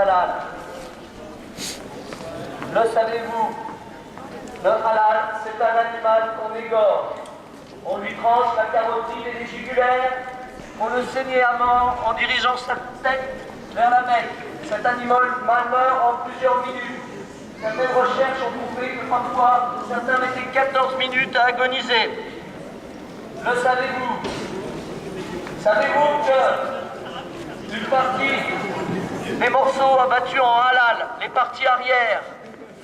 halal. Le savez-vous? Le halal, c'est un animal qu'on égorge. On lui tranche la carotide et les jugulaires, on le saigne à mort en dirigeant sa tête vers la Mecque. Cet animal meurt en plusieurs minutes. Certaines recherches ont prouvé que parfois, certains mettaient 14 minutes à agoniser. Le savez-vous? Savez-vous que une partie des morceaux abattus en halal, les parties arrière,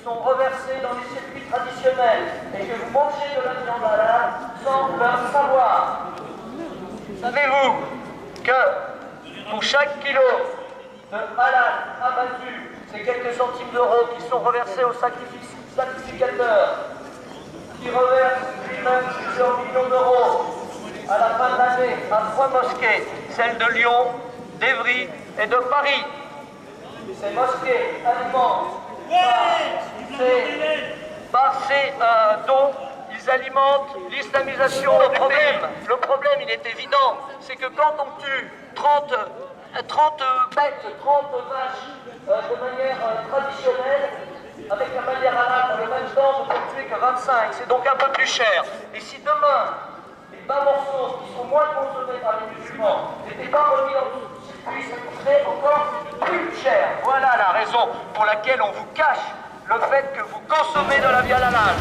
sont reversés dans les circuits traditionnels et que vous mangez de la viande halal sans le savoir? Savez-vous que pour chaque kilo de halal abattu, c'est quelques centimes d'euros qui sont reversés au sacrificateur, qui reverse lui-même plusieurs millions d'euros à la fin de l'année à 3 mosquées, celles de Lyon, d'Evry et de Paris. Ces mosquées alimentent par ces dons, ils alimentent l'islamisation. Le problème, il est évident, c'est que quand on tue 30 bêtes, 30 vaches de manière traditionnelle, avec la manière halal, dans le même temps, on ne peut tuer que 25. C'est donc un peu plus cher. Et si demain, les bas morceaux qui sont moins consommés par les musulmans n'étaient pas remis dans le circuit, ça coûterait encore plus cher. Voilà la raison pour laquelle on vous cache le fait que vous consommez de la viande halal.